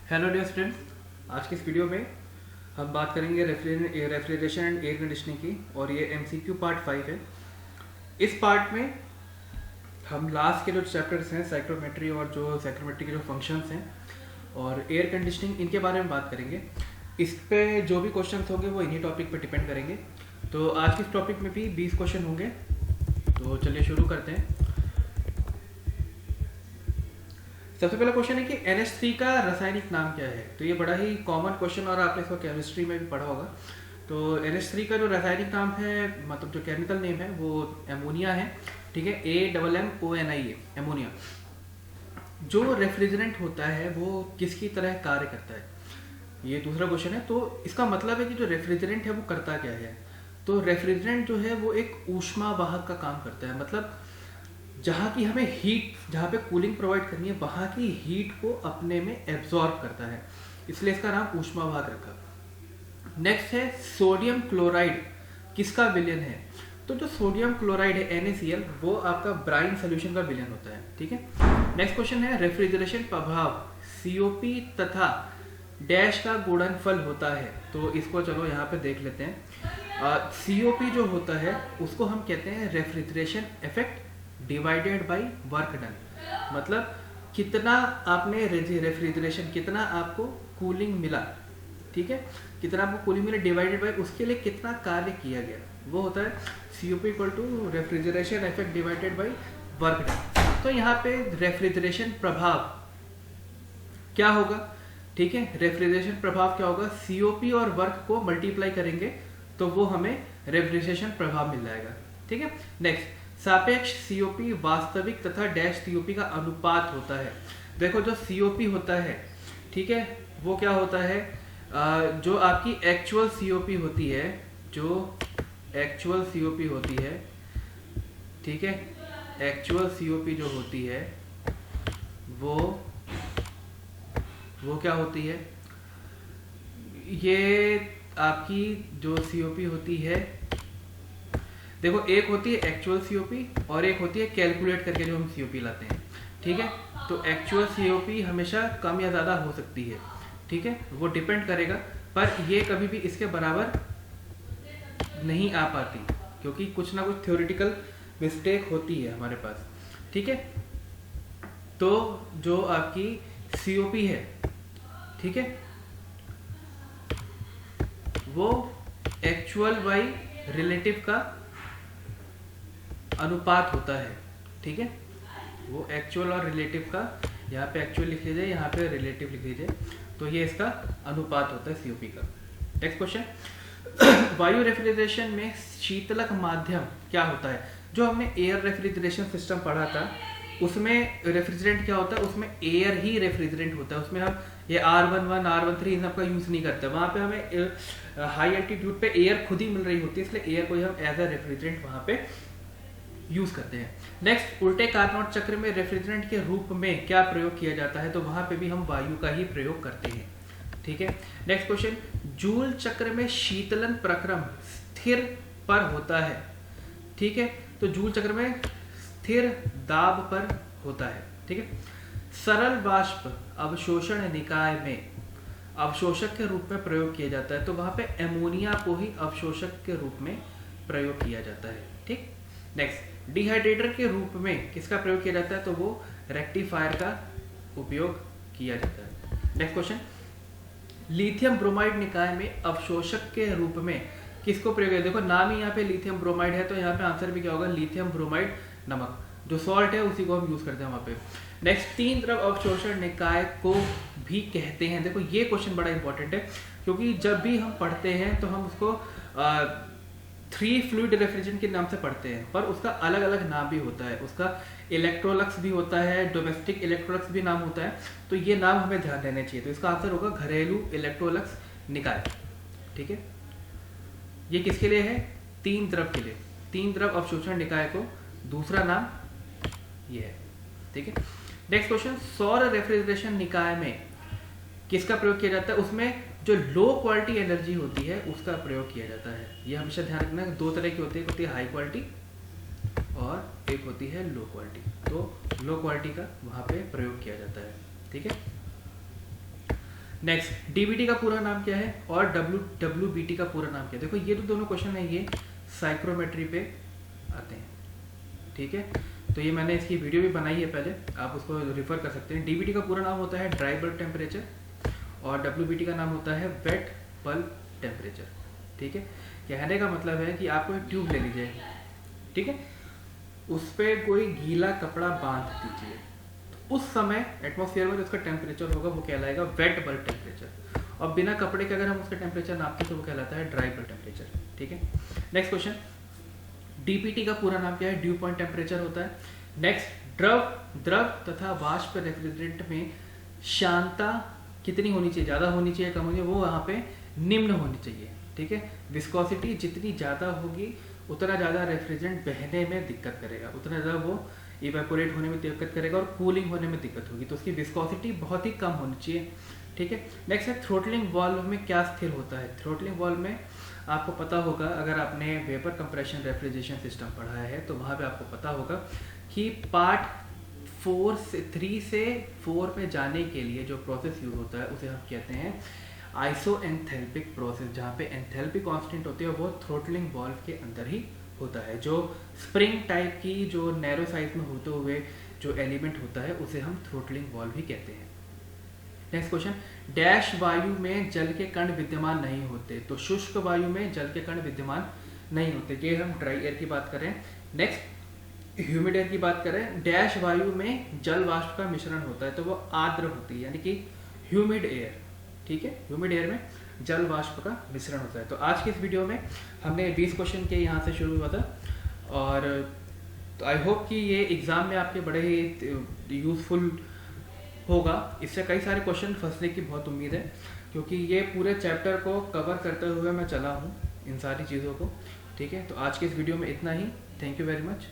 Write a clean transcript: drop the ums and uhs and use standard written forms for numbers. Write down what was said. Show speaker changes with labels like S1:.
S1: Hello dear students, आज की इस वीडियो में हम बात करेंगे रेफ्रिजरेशन एंड एयर कंडीशनिंग की, और ये एमसीक्यू पार्ट 5 है। इस पार्ट में हम लास्ट के जो चैप्टर्स हैं साइक्रोमेट्री और जो साइक्रोमेट्री के जो फंक्शंस हैं और एयर कंडीशनिंग, इनके बारे में बात करेंगे। इस पे जो भी क्वेश्चंस होंगे वो इन्हीं टॉपिक पे डिपेंड करेंगे। तो आज के इस टॉपिक में भी 20 क्वेश्चन होंगे। तो चलिए शुरू करते हैं। सबसे पहला क्वेश्चन है कि NH3 का रासायनिक नाम क्या है। तो ये बड़ा ही कॉमन क्वेश्चन और आपने इसको केमिस्ट्री में भी पढ़ा होगा। तो NH3 का जो रासायनिक नाम है, मतलब जो केमिकल नेम है, वो एमोनिया है। ठीक है, AMMONIA, एमोनिया। जो रेफ्रिजरेंट होता है वो किसकी तरह कार्य करता है, ये दूसरा क्वेश्चन है। तो इसका मतलब है कि जो रेफ्रिजरेंट है वो करता क्या है। तो रेफ्रिजरेंट जो है वो एक ऊष्मा वाहक का काम करता है। मतलब जहाँ की हमें हीट, जहाँ पे कूलिंग प्रोवाइड करनी है, वहाँ की हीट को अपने में एब्जॉर्ब करता है, इसलिए इसका नाम ऊष्मा वाहक रखा। नेक्स्ट है सोडियम क्लोराइड किसका विलयन है। तो जो सोडियम क्लोराइड है NaCl, वो आपका ब्राइन सोल्यूशन का विलयन होता है। ठीक है। नेक्स्ट क्वेश्चन है रेफ्रिजरेशन प्रभाव COP तथा डैश का गुणनफल होता है। तो इसको चलो यहाँ पे देख लेते हैं। COP जो होता है उसको हम कहते हैं refrigeration effect divided by work done. मतलब कितना आपने रेफ्रिजरेशन, कितना आपको कूलिंग मिला, ठीक है, कितना आपको कूलिंग मिला डिवाइडेड बाय उसके लिए कितना कार्य किया गया, वो होता है COP equal to refrigeration effect divided by work done. तो यहाँ पे रेफ्रिजरेशन प्रभाव क्या होगा, ठीक है, रेफ्रिजरेशन प्रभाव क्या होगा, COP और वर्क को मल्टीप्लाई करेंगे तो वो हमें रेफ्रिजरेशन प्रभाव मिल जाएगा। ठीक है। नेक्स्ट, सापेक्ष COP वास्तविक तथा डैश COP का अनुपात होता है। देखो जो COP होता है, ठीक है, वो क्या होता है, जो आपकी एक्चुअल COP होती है, जो एक्चुअल COP होती है, ठीक है, एक्चुअल COP जो होती है वो क्या होती है, ये आपकी जो COP होती है, देखो एक होती है एक्चुअल COP और एक होती है कैलकुलेट करके जो हम COP लाते हैं। ठीक है। तो एक्चुअल COP हमेशा कम या ज़्यादा हो सकती है, ठीक है, वो डिपेंड करेगा, पर ये कभी भी इसके बराबर नहीं आ पाती, क्योंकि कुछ ना कुछ थ्योरेटिकल मिस्टेक होती है हमारे पास। ठीक है। तो जो आपकी COP है, ठीक है, वो एक्चुअल बाई रिलेटिव का अनुपात होता है। ठीक है, वो एक्चुअल और रिलेटिव का, यहाँ पे एक्चुअल लिख लीजिए, यहाँ पे रिलेटिव लिख लीजिए, तो ये इसका अनुपात होता है COP का। नेक्स्ट क्वेश्चन, वायु रेफ्रिजरेशन में शीतलक माध्यम क्या होता है। जो हमने एयर रेफ्रिजरेशन सिस्टम पढ़ा था उसमें रेफ्रिजरेंट क्या होता है, उसमें एयर ही रेफ्रिजरेंट होता है। उसमें हम ये R11 R13 इन सबका यूज नहीं करते। वहाँ पे हमें हाई एल्टीट्यूड पे एयर खुद ही मिल रही होती है, इसलिए एयर को हम एज अ रेफ्रिजरेंट वहाँ पे यूज करते हैं। नेक्स्ट, उल्टे कार्नोट चक्र में रेफ्रिजरेंट के रूप में क्या प्रयोग किया जाता है। तो वहां पे भी हम वायु का ही प्रयोग करते हैं। ठीक है। नेक्स्ट क्वेश्चन, जूल चक्र में शीतलन प्रक्रम स्थिर पर होता है। ठीक है, तो जूल चक्र में स्थिर दाब पर होता है। ठीक है। सरल वाष्प अवशोषण निकाय में अवशोषक के रूप में प्रयोग किया जाता है। तो वहां पे एमोनिया को ही अवशोषक के रूप में प्रयोग किया जाता है। ठीक। नेक्स्ट, डिहाइड्रेटर के रूप में किसका प्रयोग किया जाता है। तो वो रेक्टिफायर का उपयोग किया जाता है। नेक्स्ट क्वेश्चन, लिथियम ब्रोमाइड निकाय में अवशोषक के रूप में किसको प्रयोग किया। देखो नाम ही यहाँ पे लिथियम ब्रोमाइड है, तो यहाँ पे आंसर भी क्या होगा, लिथियम ब्रोमाइड नमक, जो सॉल्ट है उसी को हम यूज करते हैं वहां पे। नेक्स्ट, तीन द्रव अवशोषण निकाय को भी कहते हैं। देखो ये क्वेश्चन बड़ा इंपॉर्टेंट है, क्योंकि जब भी हम पढ़ते हैं तो हम उसको 3 फ्लूइड रेफ्रिजरेंट के नाम से पढ़ते हैं, पर उसका अलग अलग नाम भी होता है। उसका इलेक्ट्रोलक्स भी होता है, डोमेस्टिक इलेक्ट्रोलक्स भी नाम होता है। तो ये नाम हमें ध्यान देने चाहिए। तो इसका आंसर होगा घरेलू इलेक्ट्रोलक्स निकाय। ठीक है, ये किसके लिए है, 3 द्रव के लिए, 3 द्रव अवशोषण निकाय को दूसरा नाम ये है। ठीक है। नेक्स्ट क्वेश्चन, सौर रेफ्रिजरेशन निकाय में किसका प्रयोग किया जाता है। उसमें जो लो क्वालिटी एनर्जी होती है उसका प्रयोग किया जाता है। ये हमेशा ध्यान रखना, 2 तरह की होती है, एक होती है हाई क्वालिटी और एक होती है लो क्वालिटी। तो लो क्वालिटी का वहां पे प्रयोग किया जाता है। ठीक है। नेक्स्ट, डीबीटी का पूरा नाम क्या है और डब्ल्यूबीटी का पूरा नाम क्या है। देखो ये तो दोनों क्वेश्चन है, ये साइक्रोमेट्री पे आते हैं, ठीक है। तो ये मैंने इसकी वीडियो भी बनाई है पहले, आप उसको रिफर कर सकते हैं। डीबीटी का पूरा नाम होता है ड्राई बल्ब टेम्परेचर और डब्ल्यूबीटी का नाम होता है वेट बल्ब टेम्परेचर, ठीक है। कहने का मतलब है कि आपको एक ट्यूब ले लीजिए, ठीक है, उस पर कोई गीला कपड़ा बांध दीजिए, तो उस समय एटमॉस्फेयर में जो उसका टेम्परेचर होगा वो कहलाएगा वेट बल्ब टेम्परेचर, और बिना कपड़े के अगर हम उसका टेम्परेचर नापते हैं तो वो कहलाता है ड्राई बल्ब टेम्परेचर, ठीक है। नेक्स्ट क्वेश्चन, डीपीटी का पूरा नाम क्या है, ड्यू पॉइंट टेम्परेचर होता है। नेक्स्ट, द्रव तथा वाष्प रेफ्रिजरेंट में श्यानता कितनी होनी चाहिए, ज़्यादा होनी चाहिए कम होनी चाहिए, वो यहाँ पे निम्न होनी चाहिए, ठीक है। विस्कोसिटी जितनी ज़्यादा होगी उतना ज़्यादा रेफ्रिजरेंट बहने में दिक्कत करेगा, उतना ज़्यादा वो इवेपोरेट होने में दिक्कत करेगा और कूलिंग होने में दिक्कत होगी, तो उसकी विस्कोसिटी बहुत ही कम होनी चाहिए, ठीक है। नेक्स्ट है थ्रोटलिंग वाल्व में क्या स्थिर होता है। थ्रोटलिंग वाल्व में आपको पता होगा, अगर आपने वेपर कंप्रेशन रेफ्रिजरेशन सिस्टम पढ़ा है तो वहाँ पे आपको पता होगा कि पार्ट 3 से 4 पे जाने के लिए जो प्रोसेस यूज होता है उसे हम कहते हैं आइसोएंथैल्पिक प्रोसेस, जहाँ पे एंथैल्पी कांस्टेंट होती है वो थ्रोटलिंग वाल्व के अंदर ही होता है। जो स्प्रिंग टाइप की जो नैरो साइज में होते हुए जो एलिमेंट होता है उसे हम थ्रोटलिंग वाल्व ही कहते हैं। नेक्स्ट क्वेश्चन, डैश वायु में जल के कण विद्यमान नहीं होते, तो शुष्क वायु में जल के कण विद्यमान नहीं होते, ये हम ड्राई एयर की बात करें। नेक्स्ट, ह्यूमिड एयर की बात करें, डैश वायु में जल वाष्प का मिश्रण होता है तो वो आर्द्र होती है, यानी कि ह्यूमिड एयर, ठीक है। ह्यूमिड एयर में जल वाष्प का मिश्रण होता है। तो आज की इस वीडियो में हमने 20 क्वेश्चन के यहाँ से शुरू हुआ था, और तो आई होप कि ये एग्ज़ाम में आपके बड़े ही यूज़फुल होगा। इससे कई सारे क्वेश्चन फंसने की बहुत उम्मीद है, क्योंकि ये पूरे चैप्टर को कवर करते हुए मैं चला हूँ इन सारी चीज़ों को, ठीक है। तो आज के इस वीडियो में इतना ही। Thank you very much.